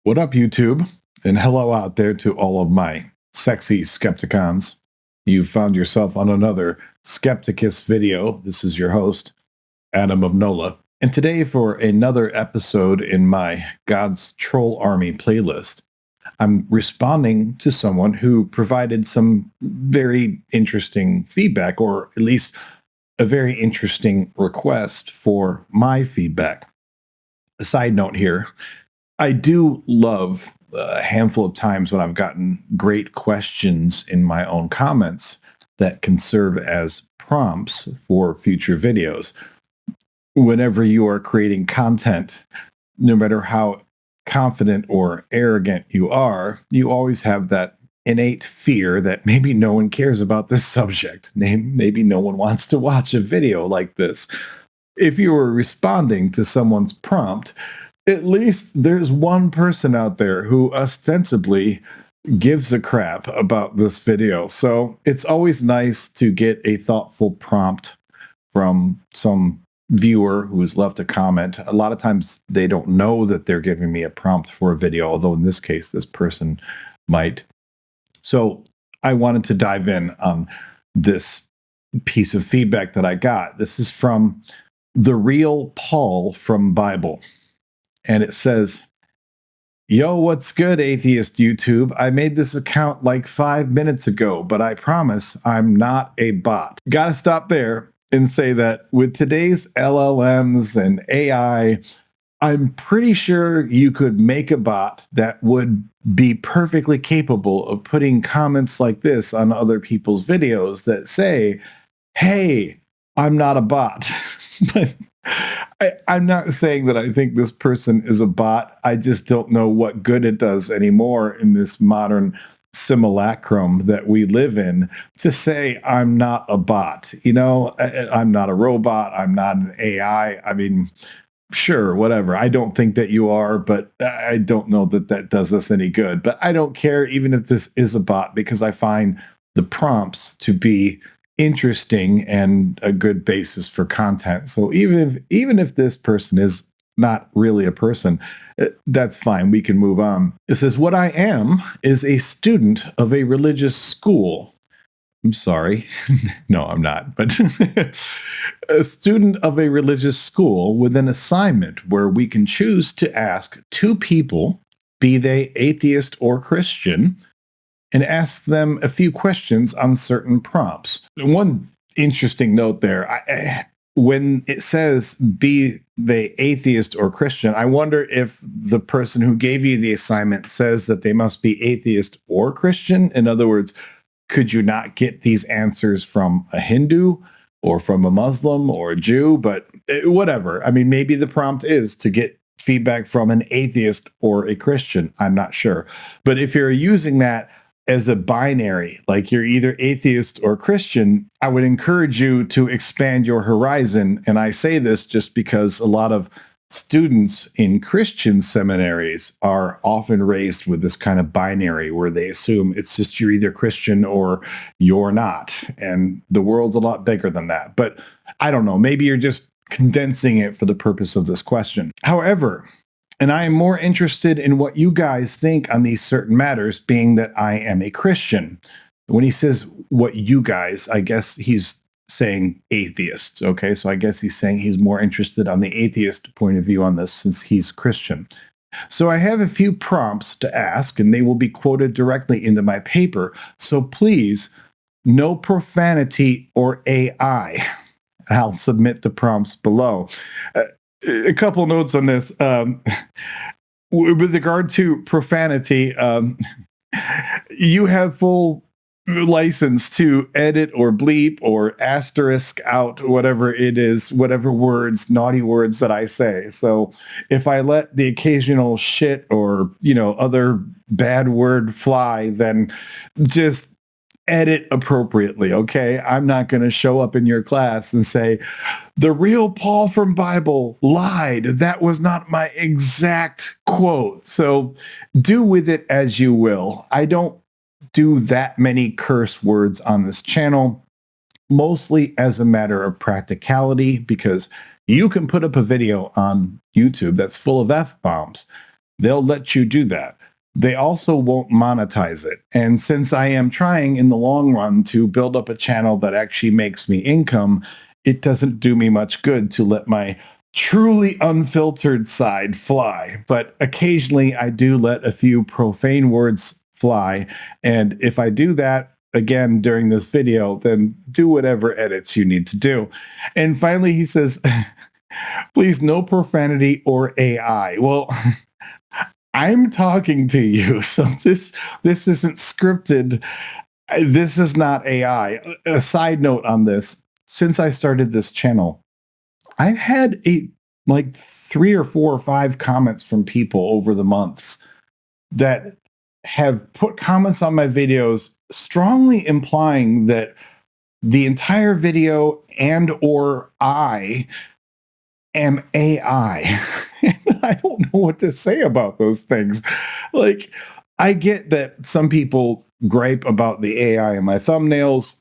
What up, YouTube? And hello out there to all of my sexy Skepticons. You found yourself on another Skepticus video. This is your host, Adam of Nola. And today, for another episode in my God's Troll Army playlist, I'm responding to someone who provided some very interesting feedback, or at least a very interesting request for my feedback. A side note here, I do love a handful of times when I've gotten great questions in my own comments that can serve as prompts for future videos. Whenever you are creating content, no matter how confident or arrogant you are, you always have that innate fear that maybe no one cares about this subject. Maybe no one wants to watch a video like this. If you were responding to someone's prompt, at least there's one person out there who ostensibly gives a crap about this video. So it's always nice to get a thoughtful prompt from some viewer who's left a comment. A lot of times they don't know that they're giving me a prompt for a video, although in this case, this person might. So I wanted to dive in on this piece of feedback that I got. This is from The Real Paul from Bible. And it says, "Yo, what's good, atheist YouTube? I made this account like 5 minutes ago, but I promise I'm not a bot." Gotta stop there and say that with today's LLMs and AI, I'm pretty sure you could make a bot that would be perfectly capable of putting comments like this on other people's videos that say, "Hey, I'm not a bot." But I'm not saying that I think this person is a bot. I just don't know what good it does anymore in this modern simulacrum that we live in to say I'm not a bot. You know, I'm not a robot. I'm not an AI. I mean, sure, whatever. I don't think that you are, but I don't know that that does us any good. But I don't care even if this is a bot, because I find the prompts to be interesting and a good basis for content. So even if this person is not really a person, that's fine. We can move on. It says, "What I am is a student of a religious school." I'm sorry. No, I'm not. But a student of a religious school with an assignment where we can choose to ask two people, be they atheist or Christian, and ask them a few questions on certain prompts. One interesting note there, when it says be they atheist or Christian, I wonder if the person who gave you the assignment says that they must be atheist or Christian. In other words, could you not get these answers from a Hindu or from a Muslim or a Jew? But whatever. I mean, maybe the prompt is to get feedback from an atheist or a Christian. I'm not sure. But if you're using that as a binary, like you're either atheist or Christian, I would encourage you to expand your horizon. And I say this just because a lot of students in Christian seminaries are often raised with this kind of binary where they assume it's just you're either Christian or you're not. And the world's a lot bigger than that. But I don't know, maybe you're just condensing it for the purpose of this question. However, and I am more interested in what you guys think on these certain matters, being that I am a Christian. When he says what you guys, I guess he's saying atheists. Okay, so I guess he's saying he's more interested on the atheist point of view on this since he's Christian. So I have a few prompts to ask, and they will be quoted directly into my paper. So please, no profanity or AI. I'll submit the prompts below. A couple notes on this. With regard to profanity, you have full license to edit or bleep or asterisk out whatever it is, whatever words, naughty words that I say. So if I let the occasional shit or, other bad word fly, then just edit appropriately, okay? I'm not going to show up in your class and say, "The real Paul from Bible lied. That was not my exact quote." So do with it as you will. I don't do that many curse words on this channel, mostly as a matter of practicality, because you can put up a video on YouTube that's full of F-bombs, they'll let you do that. They also won't monetize it. And since I am trying in the long run to build up a channel that actually makes me income, it doesn't do me much good to let my truly unfiltered side fly. But occasionally I do let a few profane words fly. And if I do that again during this video, then do whatever edits you need to do. And finally, he says, please, no profanity or AI. Well, I'm talking to you, so this isn't scripted. This is not AI. A side note on this: since I started this channel, I've had like 3 or 4 or 5 comments from people over the months that have put comments on my videos strongly implying that the entire video and or I am AI. And I don't know what to say about those things. Like, I get that some people gripe about the AI in my thumbnails.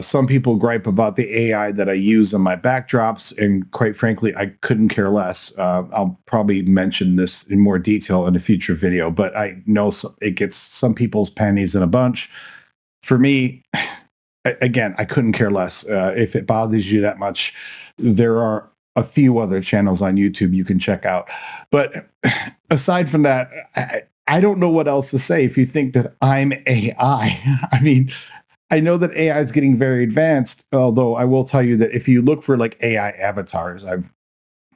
Some people gripe about the AI that I use on my backdrops. And quite frankly, I couldn't care less. I'll probably mention this in more detail in a future video, but I know it gets some people's panties in a bunch. For me, again, I couldn't care less. If it bothers you that much, there are a few other channels on YouTube you can check out. But aside from that, I don't know what else to say if you think that I'm AI. I mean, I know that AI is getting very advanced, although I will tell you that if you look for like AI avatars, I've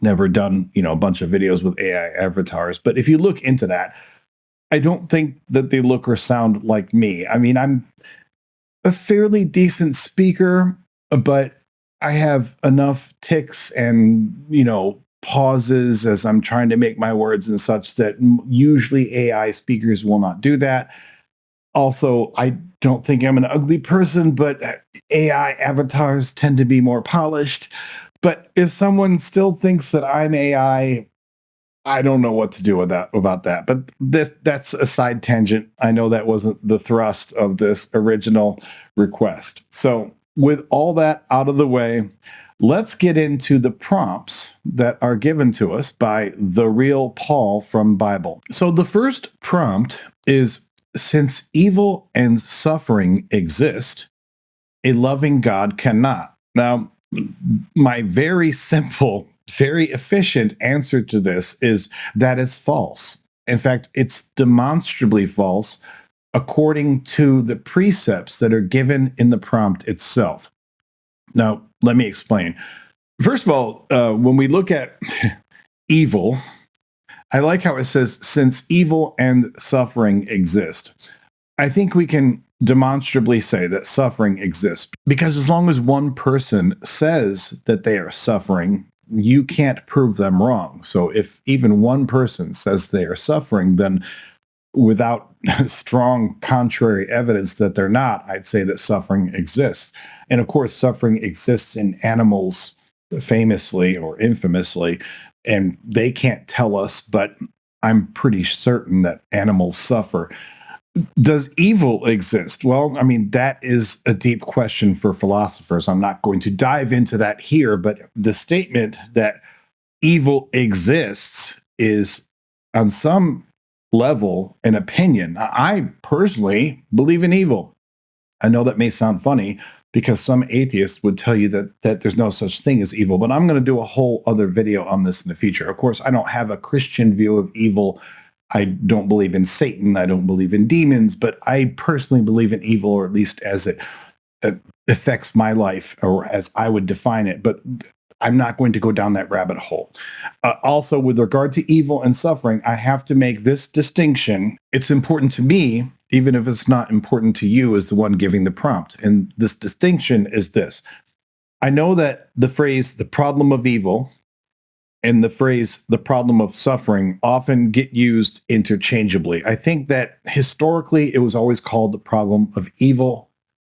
never done, a bunch of videos with AI avatars, but if you look into that, I don't think that they look or sound like me. I mean, I'm a fairly decent speaker, but I have enough tics and, pauses as I'm trying to make my words and such that usually AI speakers will not do that. Also, I don't think I'm an ugly person, but AI avatars tend to be more polished. But if someone still thinks that I'm AI, I don't know what to do with that about that. But that's a side tangent. I know that wasn't the thrust of this original request. So with all that out of the way, let's get into the prompts that are given to us by the real Paul from Bible. So the first prompt is, since evil and suffering exist, a loving God cannot. Now, my very simple, very efficient answer to this is that is false. In fact, it's demonstrably false according to the precepts that are given in the prompt itself. Now, let me explain. First of all, when we look at evil, I like how it says, since evil and suffering exist. I think we can demonstrably say that suffering exists because as long as one person says that they are suffering, you can't prove them wrong. So if even one person says they are suffering, then without strong contrary evidence that they're not, I'd say that suffering exists. And of course, suffering exists in animals famously or infamously, and they can't tell us, but I'm pretty certain that animals suffer. Does evil exist? Well, I mean, that is a deep question for philosophers. I'm not going to dive into that here, but the statement that evil exists is on some level an opinion. I personally believe in evil. I know that may sound funny because some atheists would tell you that there's no such thing as evil, but I'm going to do a whole other video on this in the future. Of course, I don't have a Christian view of evil. I don't believe in Satan. I don't believe in demons, but I personally believe in evil, or at least as it affects my life, or as I would define it. But I'm not going to go down that rabbit hole. Also, with regard to evil and suffering, I have to make this distinction. It's important to me, even if it's not important to you as the one giving the prompt. And this distinction is this. I know that the phrase, the problem of evil, and the phrase, the problem of suffering, often get used interchangeably. I think that historically it was always called the problem of evil.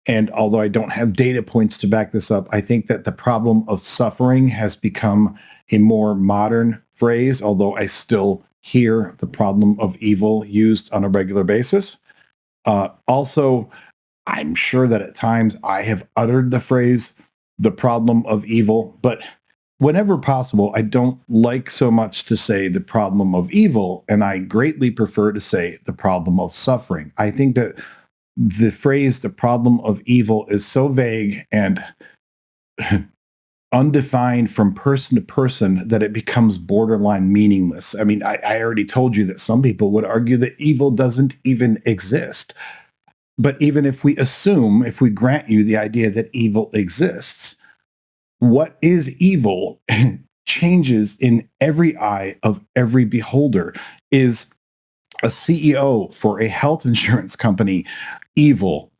And although I don't have data points to back this up, I think that the problem of suffering has become a more modern phrase, although I still hear the problem of evil used on a regular basis. Also, I'm sure that at times I have uttered the phrase, the problem of evil, but whenever possible, I don't like so much to say the problem of evil, and I greatly prefer to say the problem of suffering. I think that the phrase the problem of evil is so vague and undefined from person to person that it becomes borderline meaningless. I mean, I already told you that some people would argue that evil doesn't even exist. But even if we assume, if we grant you the idea that evil exists, what is evil changes in every eye of every beholder. Is a CEO for a health insurance company evil?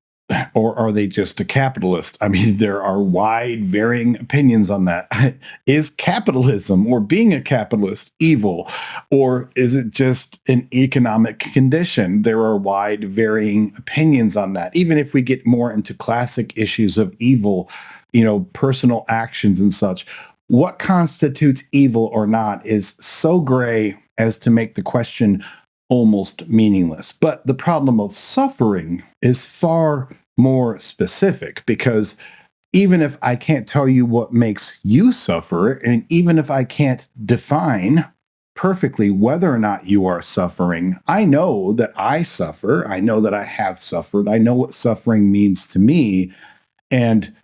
Or are they just a capitalist? I mean, there are wide varying opinions on that. Is capitalism or being a capitalist evil? Or is it just an economic condition? There are wide varying opinions on that. Even if we get more into classic issues of evil, personal actions and such, what constitutes evil or not is so gray as to make the question almost meaningless. But the problem of suffering is far more specific, because even if I can't tell you what makes you suffer, and even if I can't define perfectly whether or not you are suffering, I know that I suffer. I know that I have suffered. I know what suffering means to me. And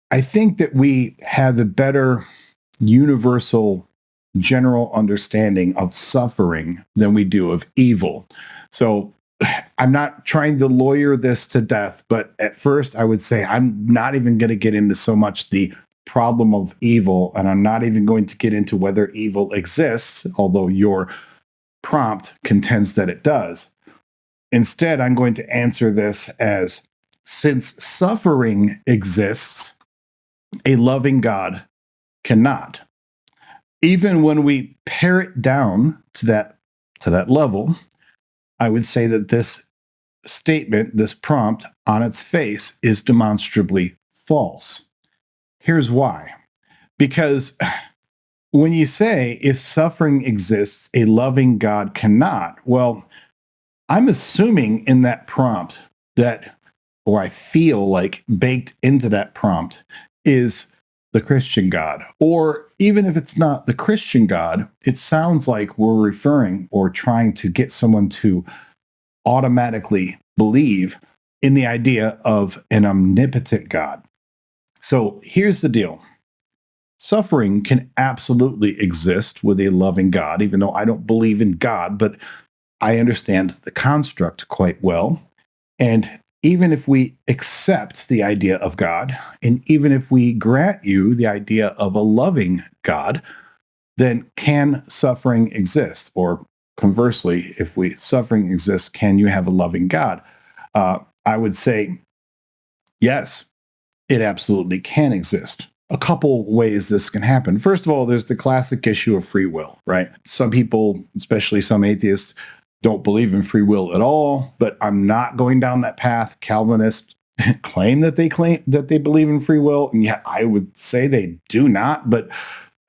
I think that we have a better universal general understanding of suffering than we do of evil. So I'm not trying to lawyer this to death, but at first I would say I'm not even going to get into so much the problem of evil, and I'm not even going to get into whether evil exists, although your prompt contends that it does. Instead, I'm going to answer this as, since suffering exists, a loving God cannot. Even when we pare it down to that level, I would say that this statement, this prompt on its face, is demonstrably false. Here's why. Because when you say, if suffering exists, a loving God cannot, well, I'm assuming in that prompt that, or I feel like baked into that prompt, is the Christian God. Or even if it's not the Christian God, it sounds like we're referring or trying to get someone to automatically believe in the idea of an omnipotent God. So here's the deal. Suffering can absolutely exist with a loving God, even though I don't believe in God, but I understand the construct quite well. And even if we accept the idea of God, and even if we grant you the idea of a loving God, then can suffering exist? Or conversely, if suffering exists, can you have a loving God? I would say, yes, it absolutely can exist. A couple ways this can happen. First of all, there's the classic issue of free will, right? Some people, especially some atheists, don't believe in free will at all, but I'm not going down that path. Calvinists claim that they believe in free will, and yet I would say they do not. But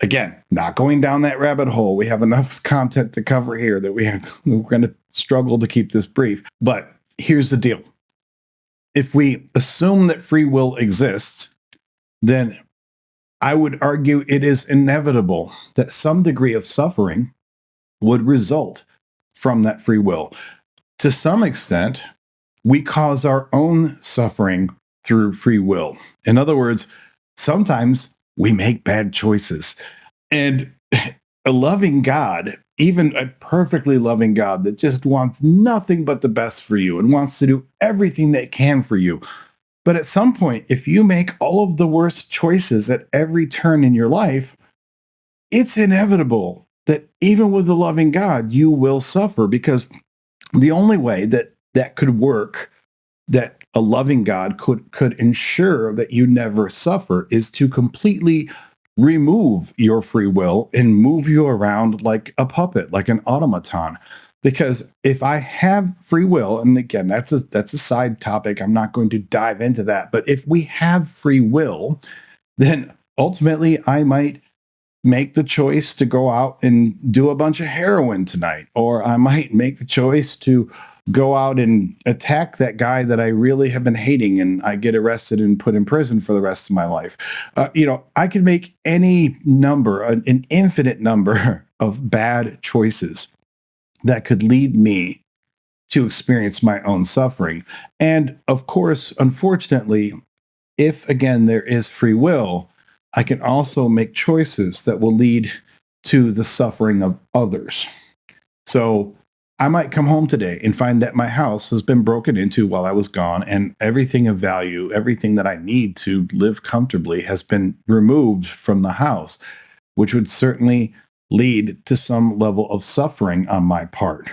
again, not going down that rabbit hole. We have enough content to cover here that we're going to struggle to keep this brief. But here's the deal. If we assume that free will exists, then I would argue it is inevitable that some degree of suffering would result from that free will. To some extent, we cause our own suffering through free will. In other words, sometimes we make bad choices. And a loving God, even a perfectly loving God that just wants nothing but the best for you and wants to do everything that it can for you. But at some point, if you make all of the worst choices at every turn in your life, it's inevitable that even with the loving God, you will suffer, because the only way that could work, that a loving God could ensure that you never suffer, is to completely remove your free will and move you around like a puppet, like an automaton. Because if I have free will, and again, that's a side topic, I'm not going to dive into that, but if we have free will, then ultimately I might make the choice to go out and do a bunch of heroin tonight, or I might make the choice to go out and attack that guy that I really have been hating, and I get arrested and put in prison for the rest of my life. I can make any number, an infinite number of bad choices that could lead me to experience my own suffering. And of course, unfortunately, if again there is free will, I can also make choices that will lead to the suffering of others. So I might come home today and find that my house has been broken into while I was gone, and everything of value, everything that I need to live comfortably has been removed from the house, which would certainly lead to some level of suffering on my part.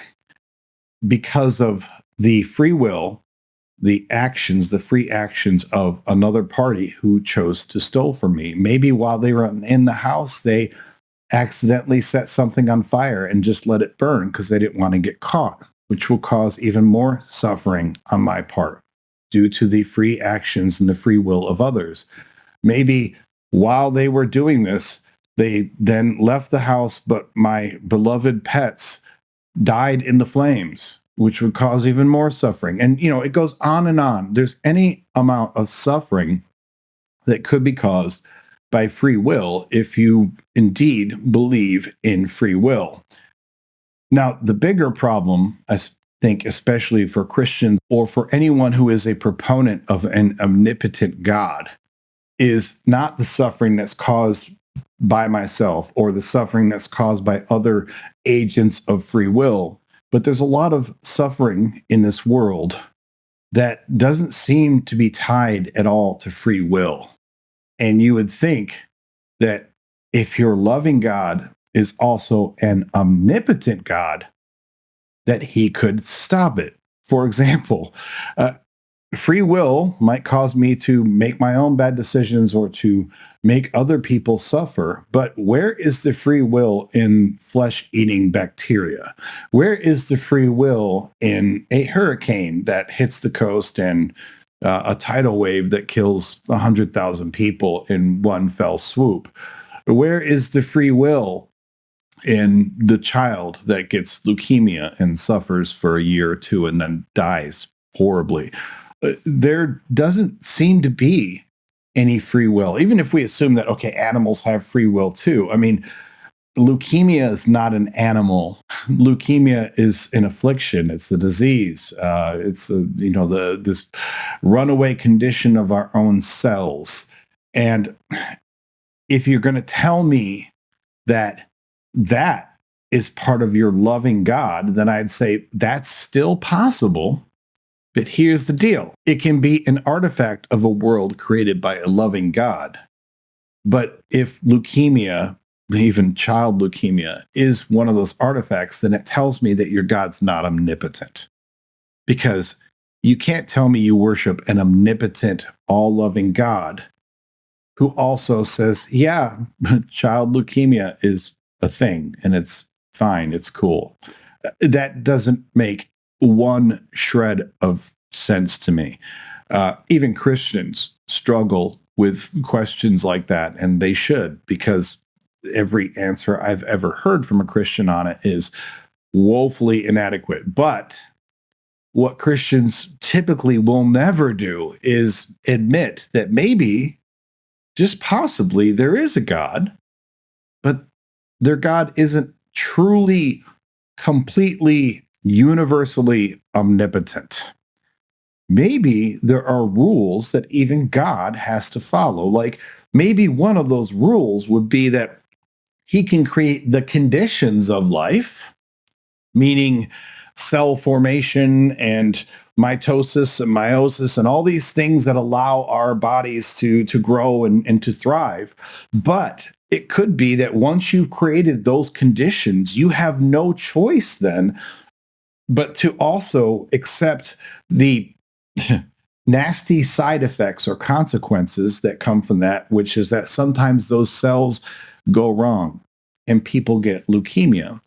Because of the free will, the free actions of another party who chose to steal from me. Maybe while they were in the house, they accidentally set something on fire and just let it burn because they didn't want to get caught, which will cause even more suffering on my part due to the free actions and the free will of others. Maybe while they were doing this, they then left the house, but my beloved pets died in the flames, which would cause even more suffering. And, it goes on and on. There's any amount of suffering that could be caused by free will if you indeed believe in free will. Now, the bigger problem, I think, especially for Christians or for anyone who is a proponent of an omnipotent God, is not the suffering that's caused by myself or the suffering that's caused by other agents of free will. But there's a lot of suffering in this world that doesn't seem to be tied at all to free will. And you would think that if your loving God is also an omnipotent God, that he could stop it. For example, free will might cause me to make my own bad decisions or to make other people suffer. But where is the free will in flesh-eating bacteria? Where is the free will in a hurricane that hits the coast and a tidal wave that kills 100,000 people in one fell swoop? Where is the free will in the child that gets leukemia and suffers for a year or two and then dies horribly? There doesn't seem to be any free will, even if we assume that, okay, animals have free will too. I mean, leukemia is not an animal. Leukemia is an affliction. It's a disease. It's this runaway condition of our own cells. And if you're going to tell me that that is part of your loving God, then I'd say that's still possible. But here's the deal. It can be an artifact of a world created by a loving God. But if leukemia, even child leukemia, is one of those artifacts, then it tells me that your God's not omnipotent. Because you can't tell me you worship an omnipotent, all-loving God who also says, yeah, child leukemia is a thing and it's fine, it's cool. That doesn't make one shred of sense to me. Even Christians struggle with questions like that, and they should, because every answer I've ever heard from a Christian on it is woefully inadequate. But what Christians typically will never do is admit that maybe, just possibly, there is a God, but their God isn't truly, completely, universally omnipotent. Maybe there are rules that even God has to follow. Like maybe one of those rules would be that he can create the conditions of life, meaning cell formation and mitosis and meiosis and all these things that allow our bodies to grow and to thrive. But it could be that once you've created those conditions, you have no choice then but to also accept the nasty side effects or consequences that come from that, which is that sometimes those cells go wrong and people get leukemia.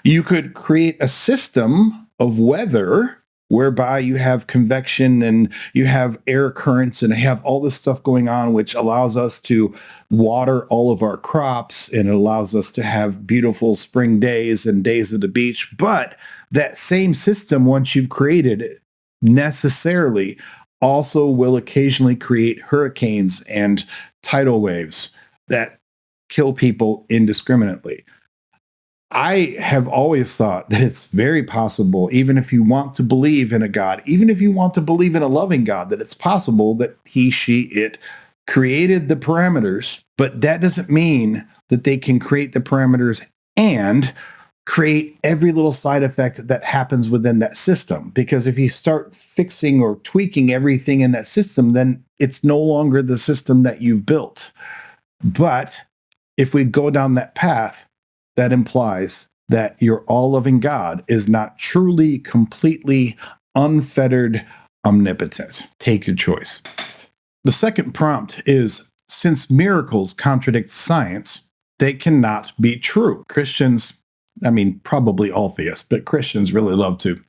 You could create a system of weather whereby you have convection and you have air currents and have all this stuff going on, which allows us to water all of our crops and it allows us to have beautiful spring days and days at the beach. But that same system, once you've created it, necessarily also will occasionally create hurricanes and tidal waves that kill people indiscriminately. I have always thought that it's very possible, even if you want to believe in a God, even if you want to believe in a loving God, that it's possible that he, she, it created the parameters, but that doesn't mean that they can create the parameters and create every little side effect that happens within that system. Because if you start fixing or tweaking everything in that system, then it's no longer the system that you've built. But if we go down that path, that implies that your all-loving God is not truly, completely unfettered, omnipotent. Take your choice. The second prompt is, since miracles contradict science, they cannot be true. Christians, I mean, probably all theists, but Christians really love to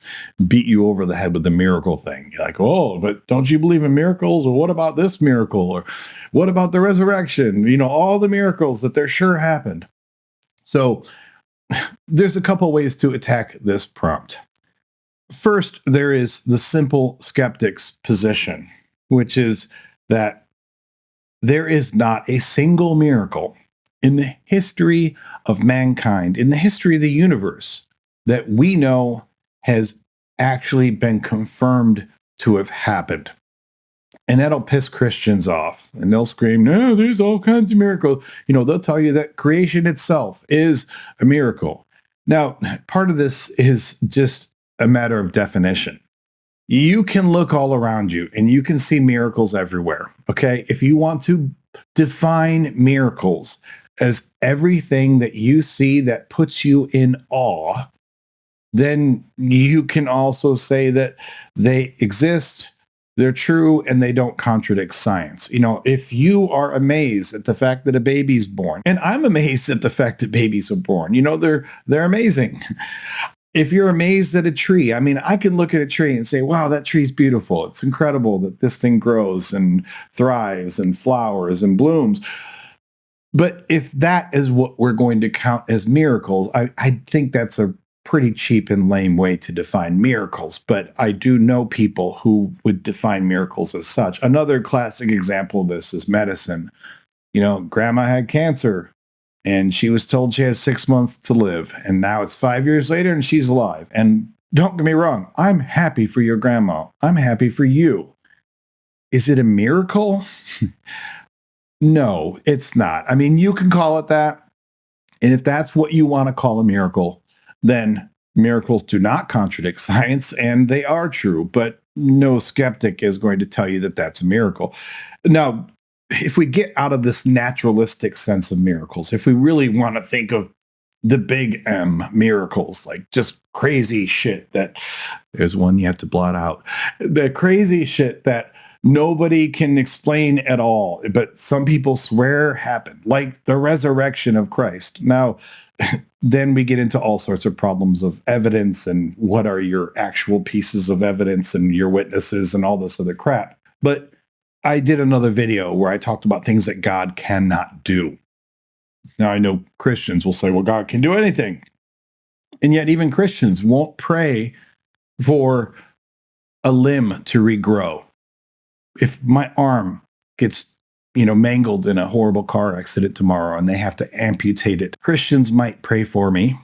beat you over the head with the miracle thing. You're like, oh, but don't you believe in miracles? Or what about this miracle? Or what about the resurrection? You know, all the miracles that there sure happened. So there's a couple ways to attack this prompt. First, there is the simple skeptic's position, which is that there is not a single miracle in the history of mankind, in the history of the universe, that we know has actually been confirmed to have happened. And that'll piss Christians off. And they'll scream, no, there's all kinds of miracles. You know, they'll tell you that creation itself is a miracle. Now, part of this is just a matter of definition. You can look all around you and you can see miracles everywhere. Okay? If you want to define miracles as everything that you see that puts you in awe, then you can also say that they exist, they're true, and they don't contradict science. You know, if you are amazed at the fact that a baby's born, and I'm amazed at the fact that babies are born, you know, they're amazing. If you're amazed at a tree, I mean, I can look at a tree and say, wow, that tree's beautiful. It's incredible that this thing grows and thrives and flowers and blooms. But if that is what we're going to count as miracles, I think that's a pretty cheap and lame way to define miracles. But I do know people who would define miracles as such. Another classic example of this is medicine. You know, grandma had cancer and she was told she has 6 months to live. And now it's 5 years later and she's alive. And don't get me wrong, I'm happy for your grandma. I'm happy for you. Is it a miracle? No, it's not. I mean, you can call it that. And if that's what you want to call a miracle, then miracles do not contradict science and they are true. But no skeptic is going to tell you that that's a miracle. Now, if we get out of this naturalistic sense of miracles, if we really want to think of the big M miracles, like just crazy shit that, there's one you have to blot out, the crazy shit that nobody can explain at all, but some people swear happened, like the resurrection of Christ. Now, then we get into all sorts of problems of evidence and what are your actual pieces of evidence and your witnesses and all this other crap. But I did another video where I talked about things that God cannot do. Now, I know Christians will say, well, God can do anything. And yet even Christians won't pray for a limb to regrow. If my arm gets, mangled in a horrible car accident tomorrow and they have to amputate it, Christians might pray for me.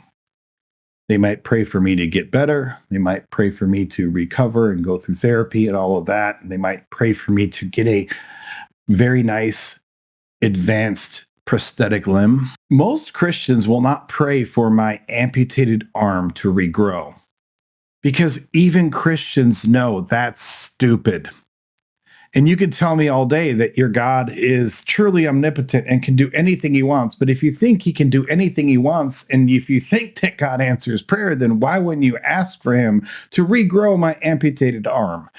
They might pray for me to get better. They might pray for me to recover and go through therapy and all of that. And they might pray for me to get a very nice, advanced prosthetic limb. Most Christians will not pray for my amputated arm to regrow because even Christians know that's stupid. And you can tell me all day that your God is truly omnipotent and can do anything he wants. But if you think he can do anything he wants, and if you think that God answers prayer, then why wouldn't you ask for him to regrow my amputated arm?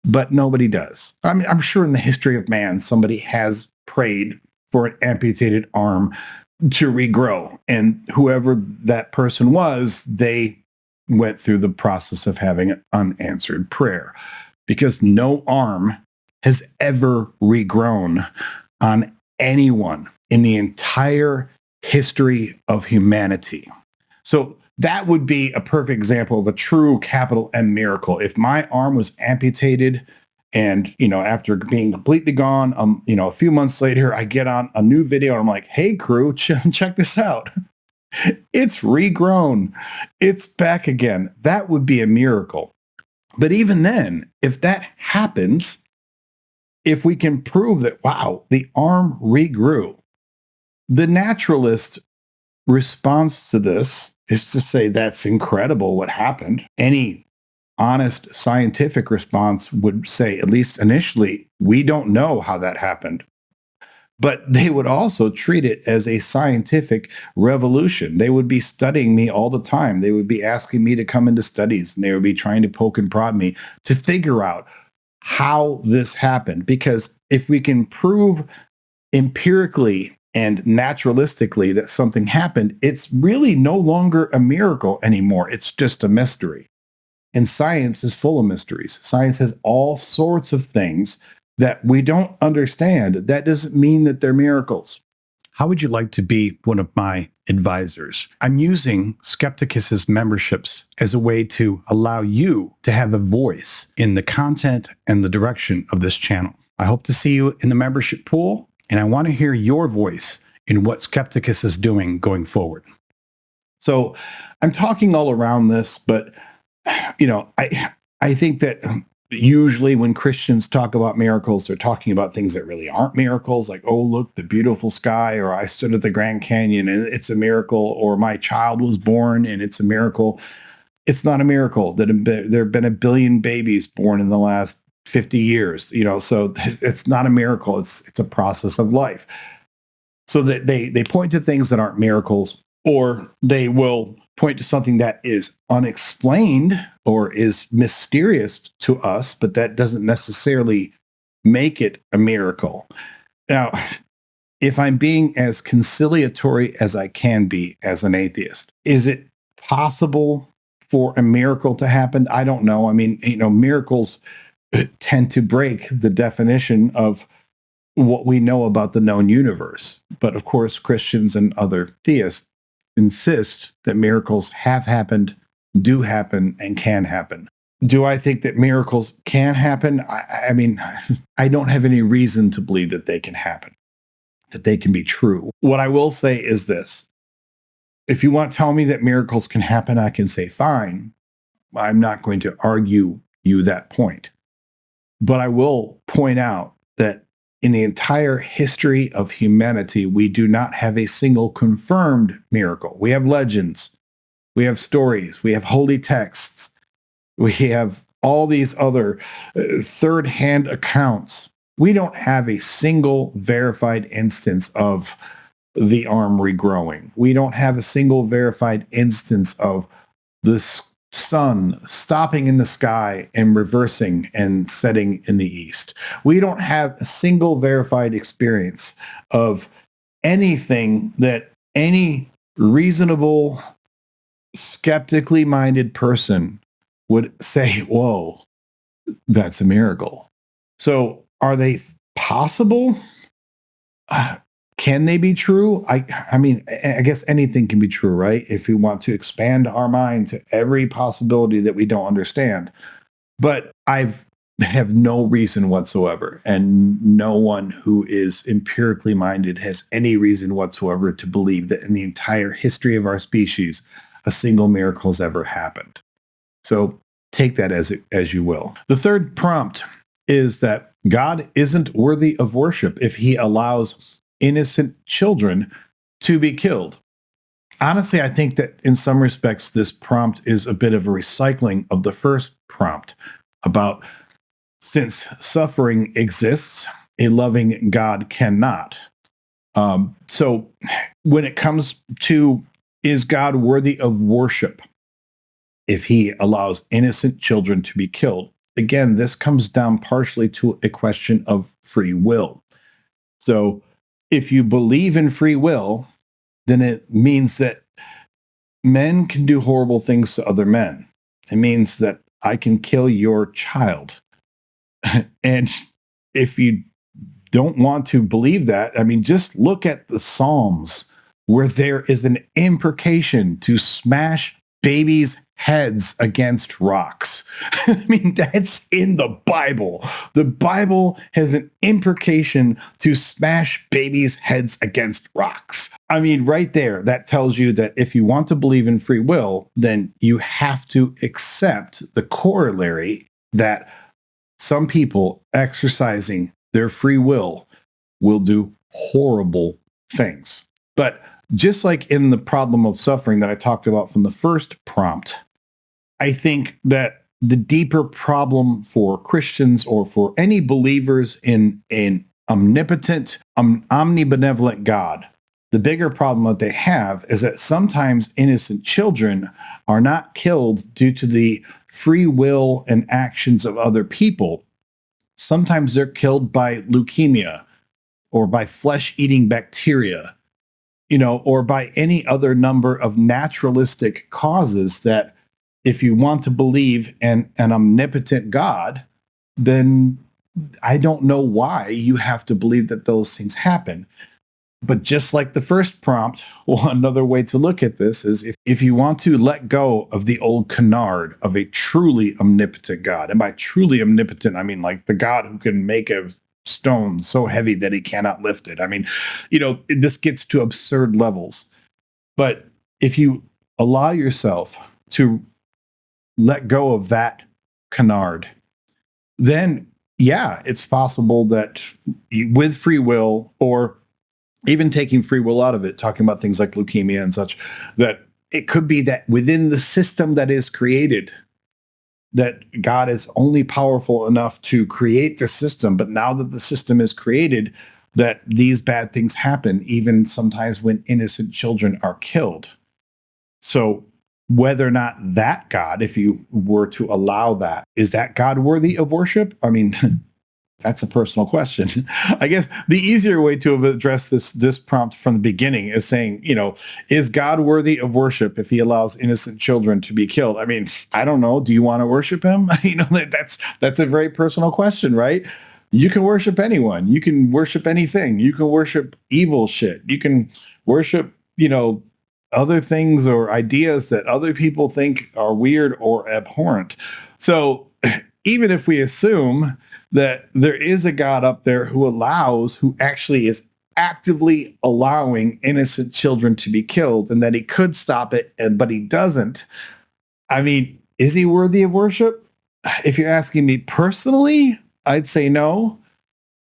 But nobody does. I mean, I'm sure in the history of man, somebody has prayed for an amputated arm to regrow. And whoever that person was, they went through the process of having an unanswered prayer, because no arm has ever regrown on anyone in the entire history of humanity. So that would be a perfect example of a true capital M miracle. If my arm was amputated and, after being completely gone, a few months later, I get on a new video and I'm like, hey, crew, check this out. It's regrown. It's back again. That would be a miracle. But even then, if that happens, if we can prove that, wow, the arm regrew, the naturalist response to this is to say, that's incredible what happened. Any honest scientific response would say, at least initially, we don't know how that happened. But they would also treat it as a scientific revolution. They would be studying me all the time. They would be asking me to come into studies, and they would be trying to poke and prod me to figure out how this happened. Because if we can prove empirically and naturalistically that something happened, it's really no longer a miracle anymore. It's just a mystery. And science is full of mysteries. Science has all sorts of things that we don't understand. That doesn't mean that they're miracles. How would you like to be one of my advisors? I'm using Skepticus's memberships as a way to allow you to have a voice in the content and the direction of this channel. I hope to see you in the membership pool, and I want to hear your voice in what Skepticus is doing going forward. So I'm talking all around this, but I think that usually when Christians talk about miracles, they're talking about things that really aren't miracles, like, oh, look, the beautiful sky, or I stood at the Grand Canyon and it's a miracle, or my child was born and it's a miracle. It's not a miracle. There have been 1 billion babies born in the last 50 years, so it's not a miracle. It's a process of life. So that they point to things that aren't miracles, or they will point to something that is unexplained or is mysterious to us, but that doesn't necessarily make it a miracle. Now, if I'm being as conciliatory as I can be as an atheist, is it possible for a miracle to happen? I don't know. I mean, miracles tend to break the definition of what we know about the known universe. But of course, Christians and other theists insist that miracles have happened, do happen, and can happen. Do I think that miracles can happen? I mean, I don't have any reason to believe that they can happen, that they can be true. What I will say is this. If you want to tell me that miracles can happen, I can say, fine. I'm not going to argue you that point. But I will point out that in the entire history of humanity, we do not have a single confirmed miracle. We have legends, we have stories, we have holy texts, we have all these other third-hand accounts. We don't have a single verified instance of the arm regrowing. We don't have a single verified instance of the sun stopping in the sky and reversing and setting in the east. We don't have a single verified experience of anything that any reasonable, skeptically minded person would say, whoa, that's a miracle. So are they possible? Can they be true? I mean, I guess anything can be true, right? If we want to expand our mind to every possibility that we don't understand. But I have no reason whatsoever, and no one who is empirically minded has any reason whatsoever to believe that in the entire history of our species, a single miracle has ever happened. So take that as you will. The third prompt is that God isn't worthy of worship if he allows innocent children to be killed. Honestly, I think that in some respects, this prompt is a bit of a recycling of the first prompt about, since suffering exists, a loving God cannot. So when it comes to, is God worthy of worship if he allows innocent children to be killed? Again, this comes down partially to a question of free will. So if you believe in free will, then it means that men can do horrible things to other men. It means that I can kill your child. And if you don't want to believe that, I mean, just look at the Psalms where there is an imprecation to smash babies' heads against rocks. I mean, that's in the Bible. The Bible has an imprecation to smash babies' heads against rocks. I mean, right there, that tells you that if you want to believe in free will, then you have to accept the corollary that some people exercising their free will do horrible things. But just like in the problem of suffering that I talked about from the first prompt, I think that the deeper problem for Christians or for any believers in an omnipotent, omnibenevolent God, the bigger problem that they have is that sometimes innocent children are not killed due to the free will and actions of other people. Sometimes they're killed by leukemia or by flesh-eating bacteria, or by any other number of naturalistic causes that if you want to believe in an omnipotent God, then I don't know why you have to believe that those things happen. But just like the first prompt, well, another way to look at this is if you want to let go of the old canard of a truly omnipotent God, and by truly omnipotent, I mean like the God who can make a stone so heavy that he cannot lift it. I mean, this gets to absurd levels. But if you allow yourself to let go of that canard, then yeah, it's possible that with free will, or even taking free will out of it, talking about things like leukemia and such, that it could be that within the system that is created, that God is only powerful enough to create the system. But now that the system is created, that these bad things happen, even sometimes when innocent children are killed. So whether or not that God, if you were to allow that, is that God worthy of worship? I mean, that's a personal question. I guess the easier way to have addressed this prompt from the beginning is saying, is God worthy of worship if he allows innocent children to be killed? I mean, I don't know. Do you want to worship him? That's a very personal question, right? You can worship anyone. You can worship anything. You can worship evil shit. You can worship, other things or ideas that other people think are weird or abhorrent. So even if we assume that there is a God up there who actually is actively allowing innocent children to be killed, and that he could stop it, but he doesn't. I mean, is he worthy of worship? If you're asking me personally, I'd say no.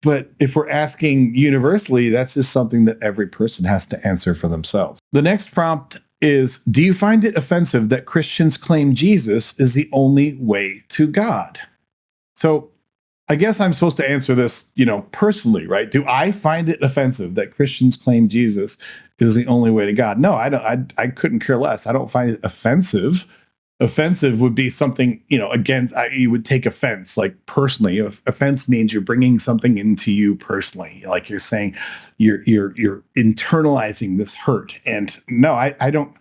But if we're asking universally, that's just something that every person has to answer for themselves. The next prompt is, do you find it offensive that Christians claim Jesus is the only way to God? So I guess I'm supposed to answer this, personally, right? Do I find it offensive that Christians claim Jesus is the only way to God? No, I don't. I couldn't care less. I don't find it offensive. Offensive would be something, against, you would take offense, like personally. Offense means you're bringing something into you personally. Like you're saying, you're internalizing this hurt. And no, I don't.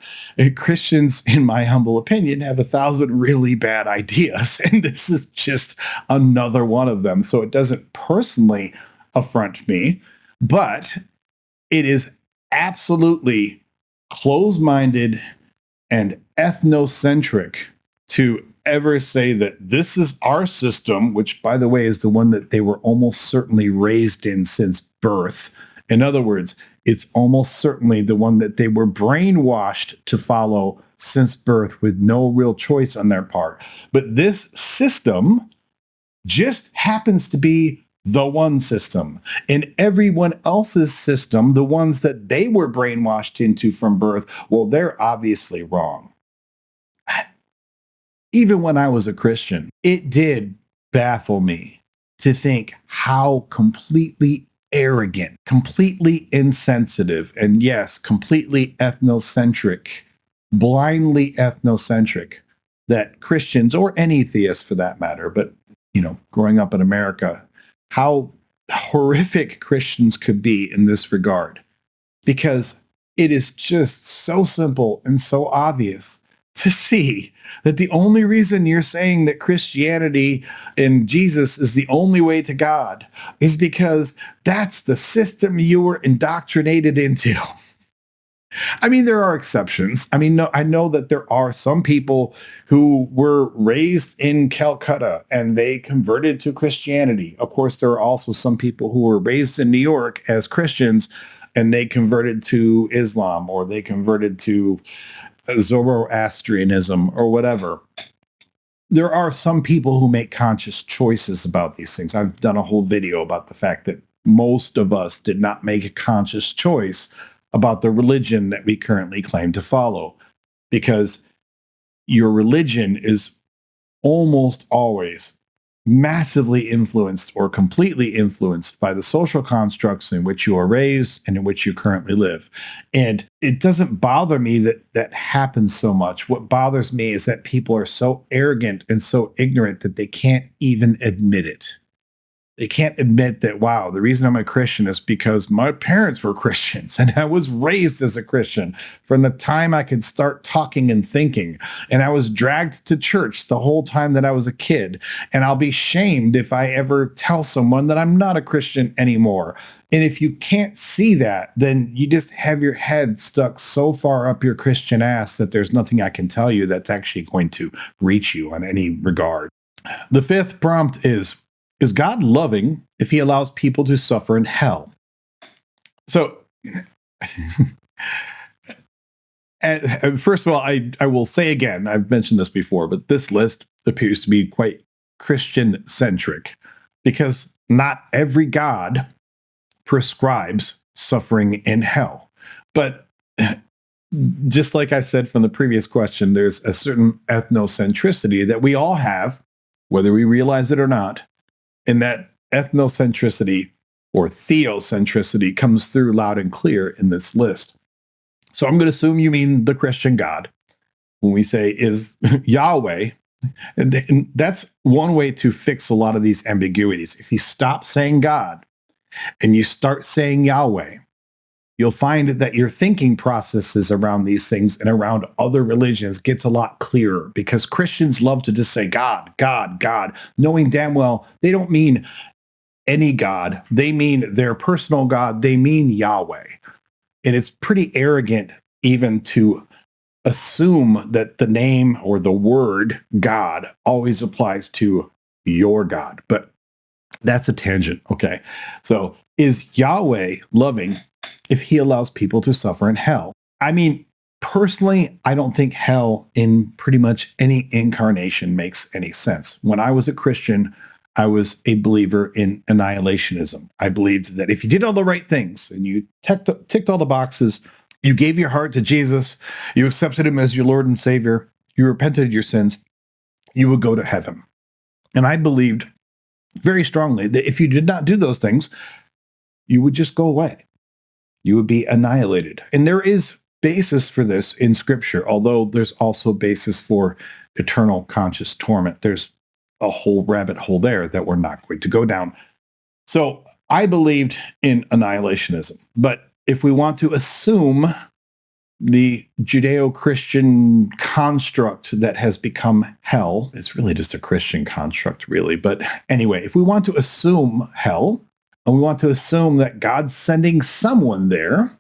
Christians, in my humble opinion, have 1,000 really bad ideas. And this is just another one of them. So it doesn't personally affront me, but it is absolutely closed-minded and ethnocentric to ever say that this is our system, which, by the way, is the one that they were almost certainly raised in since birth. In other words, it's almost certainly the one that they were brainwashed to follow since birth with no real choice on their part. But this system just happens to be the one system. And everyone else's system, the ones that they were brainwashed into from birth, well, they're obviously wrong. Even when I was a Christian, it did baffle me to think how completely arrogant, completely insensitive, and yes, completely ethnocentric, blindly ethnocentric, that Christians, or any theists for that matter, but, growing up in America, how horrific Christians could be in this regard. Because it is just so simple and so obvious to see that the only reason you're saying that Christianity and Jesus is the only way to God is because that's the system you were indoctrinated into. I mean, there are exceptions. I mean, no, I know that there are some people who were raised in Calcutta and they converted to Christianity. Of course, there are also some people who were raised in New York as Christians and they converted to Islam or they converted to Zoroastrianism or whatever. There are some people who make conscious choices about these things. I've done a whole video about the fact that most of us did not make a conscious choice about the religion that we currently claim to follow, because your religion is almost always massively influenced or completely influenced by the social constructs in which you are raised and in which you currently live. And it doesn't bother me that that happens so much. What bothers me is that people are so arrogant and so ignorant that they can't even admit it. They can't admit that, wow, the reason I'm a Christian is because my parents were Christians and I was raised as a Christian from the time I could start talking and thinking. And I was dragged to church the whole time that I was a kid. And I'll be shamed if I ever tell someone that I'm not a Christian anymore. And if you can't see that, then you just have your head stuck so far up your Christian ass that there's nothing I can tell you that's actually going to reach you on any regard. The fifth prompt is God loving if he allows people to suffer in hell? So, and first of all, I will say again, I've mentioned this before, but this list appears to be quite Christian-centric because not every God prescribes suffering in hell. But just like I said from the previous question, there's a certain ethnocentricity that we all have, whether we realize it or not. And that ethnocentricity or theocentricity comes through loud and clear in this list. So I'm going to assume you mean the Christian God. When we say is Yahweh, and that's one way to fix a lot of these ambiguities. If you stop saying God and you start saying Yahweh, you'll find that your thinking processes around these things and around other religions gets a lot clearer, because Christians love to just say God, God, God, knowing damn well they don't mean any God. They mean their personal God. They mean Yahweh. And it's pretty arrogant even to assume that the name or the word God always applies to your God. But that's a tangent. Okay. So is Yahweh loving if he allows people to suffer in hell? I mean, personally, I don't think hell in pretty much any incarnation makes any sense. When I was a Christian, I was a believer in annihilationism. I believed that if you did all the right things and you ticked all the boxes, you gave your heart to Jesus, you accepted him as your Lord and Savior, you repented of your sins, you would go to heaven. And I believed very strongly that if you did not do those things, you would just go away. You would be annihilated. And there is basis for this in Scripture, although there's also basis for eternal conscious torment. There's a whole rabbit hole there that we're not going to go down. So I believed in annihilationism. But if we want to assume the Judeo-Christian construct that has become hell, it's really just a Christian construct, really. But anyway, if we want to assume hell, and we want to assume that God's sending someone there,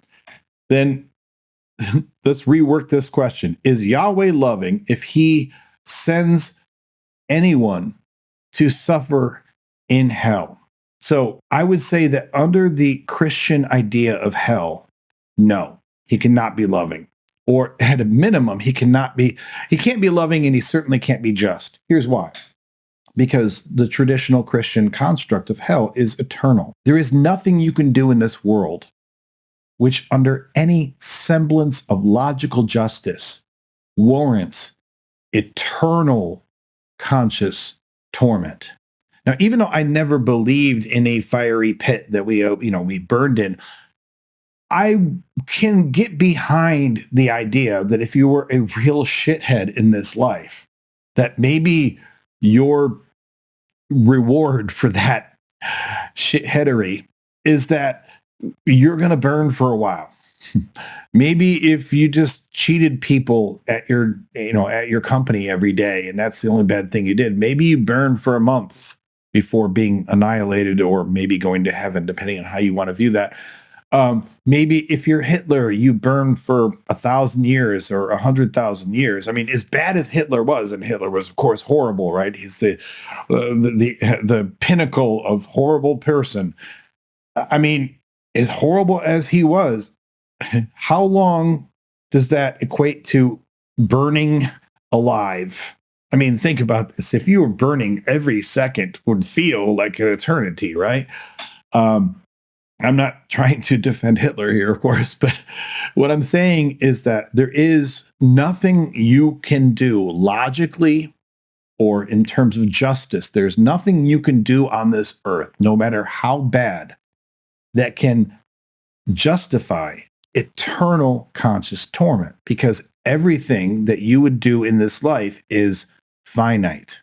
then let's rework this question. Is Yahweh loving if he sends anyone to suffer in hell? So I would say that under the Christian idea of hell, no, he cannot be loving. Or at a minimum, he can't be loving, and he certainly can't be just. Here's why. Because the traditional Christian construct of hell is eternal. There is nothing you can do in this world which, under any semblance of logical justice, warrants eternal conscious torment. Now, even though I never believed in a fiery pit that we burned in, I can get behind the idea that if you were a real shithead in this life, that maybe your reward for that shitheadery is that you're going to burn for a while. Maybe if you just cheated people at your company every day, and that's the only bad thing you did, maybe you burn for a month before being annihilated or maybe going to heaven, depending on how you want to view that. Maybe if you're Hitler, you burn for 1,000 years or 100,000 years. I mean, as bad as Hitler was, and Hitler was, of course, horrible, right? He's the pinnacle of horrible person. I mean, as horrible as he was, how long does that equate to burning alive? I mean, think about this. If you were burning every second would feel like an eternity, right? I'm not trying to defend Hitler here, of course, but what I'm saying is that there is nothing you can do logically or in terms of justice. There's nothing you can do on this earth, no matter how bad, that can justify eternal conscious torment, because everything that you would do in this life is finite.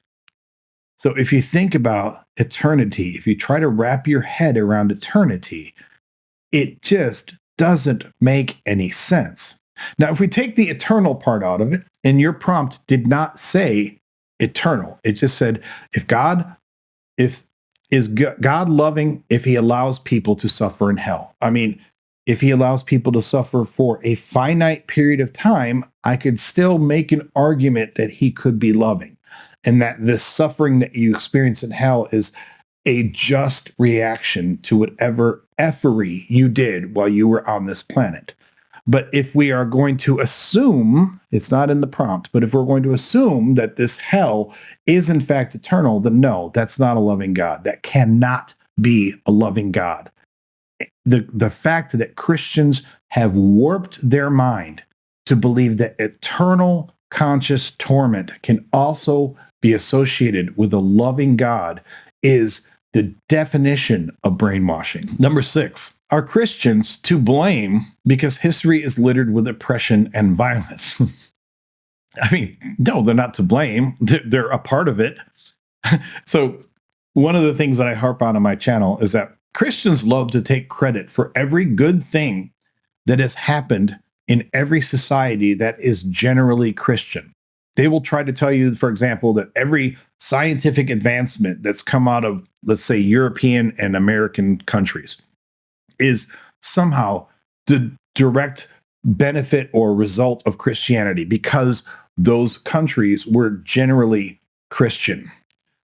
So if you think about eternity, if you try to wrap your head around eternity, it just doesn't make any sense. Now, if we take the eternal part out of it, and your prompt did not say eternal, it just said, is God loving if he allows people to suffer in hell? I mean, if he allows people to suffer for a finite period of time, I could still make an argument that he could be loving, and that this suffering that you experience in hell is a just reaction to whatever effery you did while you were on this planet. But if we are going to assume, it's not in the prompt, but if we're going to assume that this hell is in fact eternal, then no, that's not a loving God. That cannot be a loving God. The fact that Christians have warped their mind to believe that eternal conscious torment can also be associated with a loving God is the definition of brainwashing. Number 6, are Christians to blame because history is littered with oppression and violence? I mean, no, they're not to blame. They're a part of it. So one of the things that I harp on my channel is that Christians love to take credit for every good thing that has happened in every society that is generally Christian. They will try to tell you, for example, that every scientific advancement that's come out of, let's say, European and American countries is somehow the direct benefit or result of Christianity because those countries were generally Christian.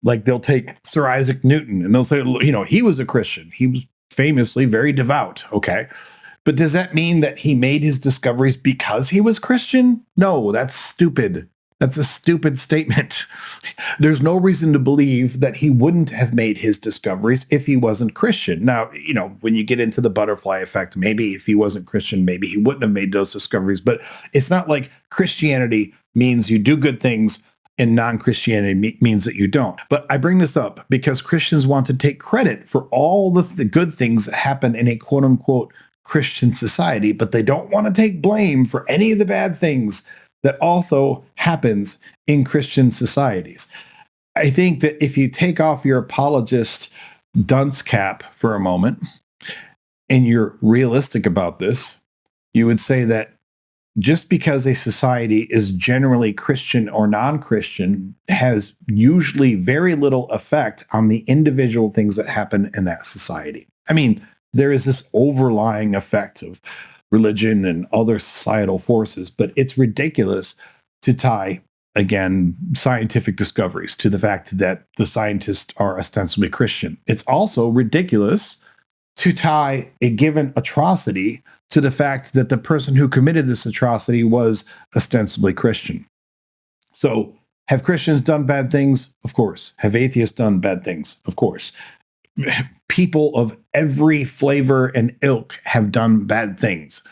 Like they'll take Sir Isaac Newton and they'll say, he was a Christian. He was famously very devout. Okay. But does that mean that he made his discoveries because he was Christian? No, that's stupid. That's a stupid statement. There's no reason to believe that he wouldn't have made his discoveries if he wasn't Christian. Now, when you get into the butterfly effect, maybe if he wasn't Christian, maybe he wouldn't have made those discoveries. But it's not like Christianity means you do good things and non-Christianity means that you don't. But I bring this up because Christians want to take credit for all the good things that happen in a quote-unquote Christian society, but they don't want to take blame for any of the bad things that also happens in Christian societies. I think that if you take off your apologist dunce cap for a moment and you're realistic about this, you would say that just because a society is generally Christian or non-Christian has usually very little effect on the individual things that happen in that society. I mean, there is this overlying effect of religion and other societal forces, but it's ridiculous to tie, again, scientific discoveries to the fact that the scientists are ostensibly Christian. It's also ridiculous to tie a given atrocity to the fact that the person who committed this atrocity was ostensibly Christian. So have Christians done bad things? Of course. Have atheists done bad things? Of course. People of every flavor and ilk have done bad things.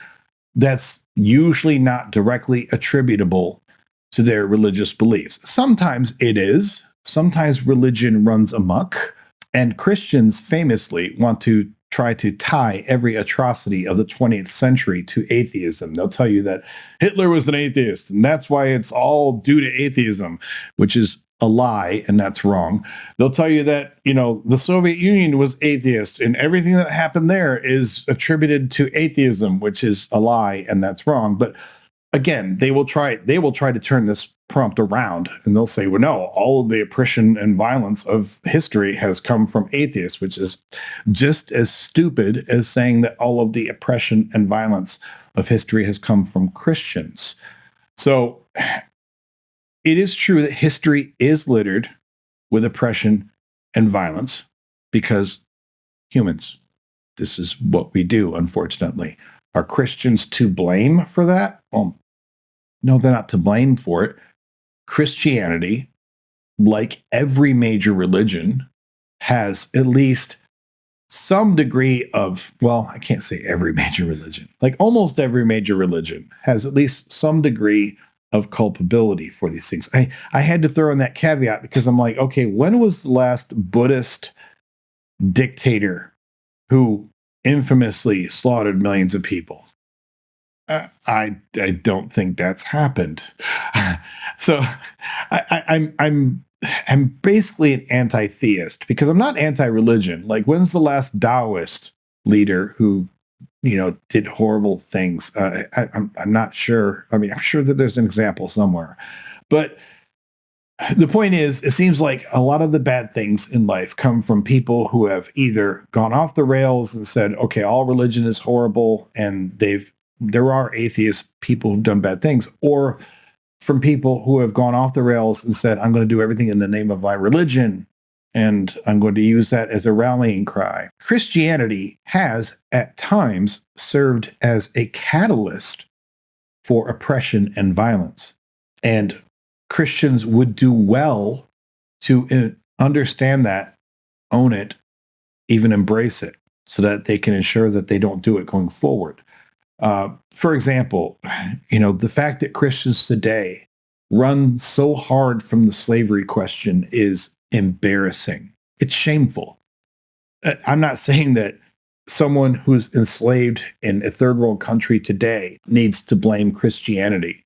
That's usually not directly attributable to their religious beliefs. Sometimes it is. Sometimes religion runs amok. And Christians famously want to try to tie every atrocity of the 20th century to atheism. They'll tell you that Hitler was an atheist, and that's why it's all due to atheism, which is a lie, and that's wrong. They'll tell you that, the Soviet Union was atheist and everything that happened there is attributed to atheism, which is a lie, and that's wrong. But again, they will try to turn this prompt around, and they'll say, well, no, all of the oppression and violence of history has come from atheists, which is just as stupid as saying that all of the oppression and violence of history has come from Christians. So it is true that history is littered with oppression and violence because humans, this is what we do, unfortunately. Are Christians to blame for that? Well, no, they're not to blame for it. Christianity, like every major religion, has at least some degree of, well, I can't say every major religion, like almost every major religion has at least some degree of culpability for these things. I had to throw in that caveat because I'm like, okay, when was the last Buddhist dictator who infamously slaughtered millions of people? I don't think that's happened. So I'm basically an anti-theist because I'm not anti-religion. Like, when's the last Taoist leader who, did horrible things? I'm not sure. I mean, I'm sure that there's an example somewhere, but the point is, it seems like a lot of the bad things in life come from people who have either gone off the rails and said, okay, all religion is horrible, and there are atheist people who've done bad things, or from people who have gone off the rails and said, I'm going to do everything in the name of my religion, and I'm going to use that as a rallying cry. Christianity has, at times, served as a catalyst for oppression and violence. And Christians would do well to understand that, own it, even embrace it, so that they can ensure that they don't do it going forward. For example, the fact that Christians today run so hard from the slavery question is embarrassing. It's shameful. I'm not saying that someone who's enslaved in a third world country today needs to blame Christianity,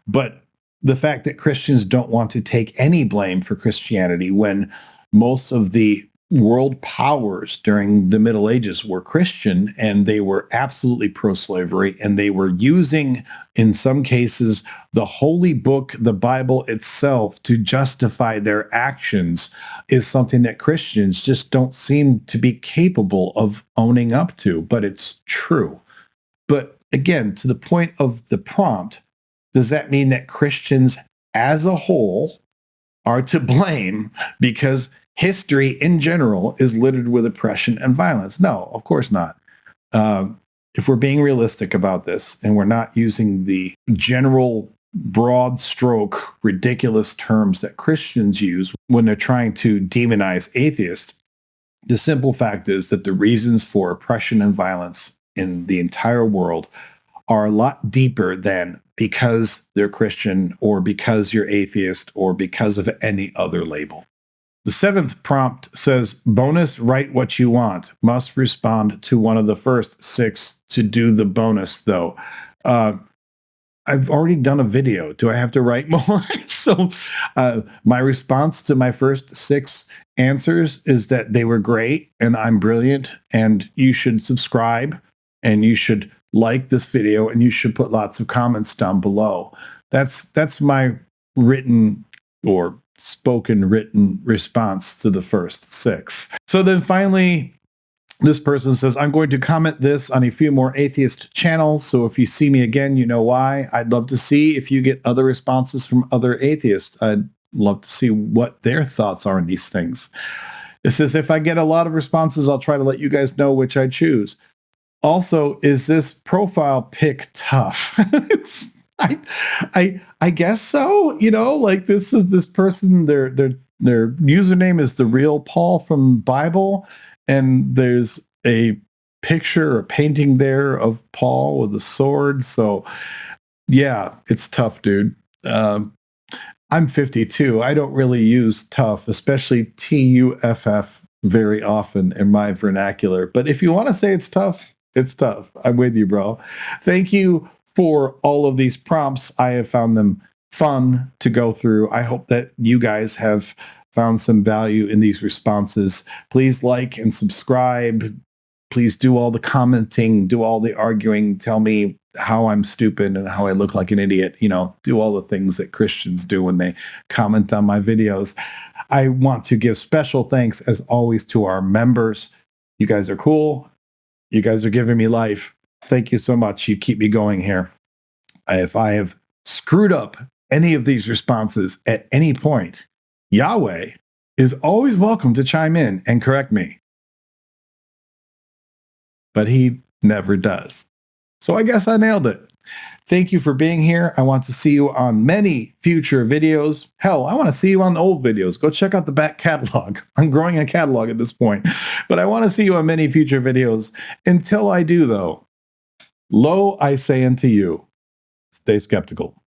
but the fact that Christians don't want to take any blame for Christianity when most of the world powers during the Middle Ages were Christian, and they were absolutely pro-slavery, and they were using, in some cases, the holy book, the Bible itself, to justify their actions, is something that Christians just don't seem to be capable of owning up to, but it's true. But again, to the point of the prompt, does that mean that Christians as a whole are to blame because history in general is littered with oppression and violence? No, of course not. If we're being realistic about this and we're not using the general broad stroke ridiculous terms that Christians use when they're trying to demonize atheists, the simple fact is that the reasons for oppression and violence in the entire world are a lot deeper than because they're Christian or because you're atheist or because of any other label. The seventh prompt says, bonus, write what you want. Must respond to one of the first 6 to do the bonus, though. I've already done a video. Do I have to write more? So my response to my first 6 answers is that they were great and I'm brilliant and you should subscribe and you should like this video and you should put lots of comments down below. That's my written or spoken written response to the first 6. So then finally, this person says, I'm going to comment this on a few more atheist channels. So if you see me again, you know why. I'd love to see if you get other responses from other atheists. I'd love to see what their thoughts are on these things. It says, if I get a lot of responses, I'll try to let you guys know which I choose. Also, is this profile pic tough? I guess so. Like this person, their username is the real Paul from Bible, and there's a picture or painting there of Paul with a sword. So yeah, it's tough, dude. I'm 52. I don't really use tough, especially TUFF very often in my vernacular. But if you want to say it's tough, it's tough. I'm with you, bro. Thank you for all of these prompts. I have found them fun to go through. I hope that you guys have found some value in these responses. Please like and subscribe. Please do all the commenting, do all the arguing, tell me how I'm stupid and how I look like an idiot. Do all the things that Christians do when they comment on my videos. I want to give special thanks, as always, to our members. You guys are cool. You guys are giving me life. Thank you so much. You keep me going here. If I have screwed up any of these responses at any point, Yahweh is always welcome to chime in and correct me. But he never does. So I guess I nailed it. Thank you for being here. I want to see you on many future videos. Hell, I want to see you on the old videos. Go check out the back catalog. I'm growing a catalog at this point. But I want to see you on many future videos. Until I do, though, lo, I say unto you, stay skeptical.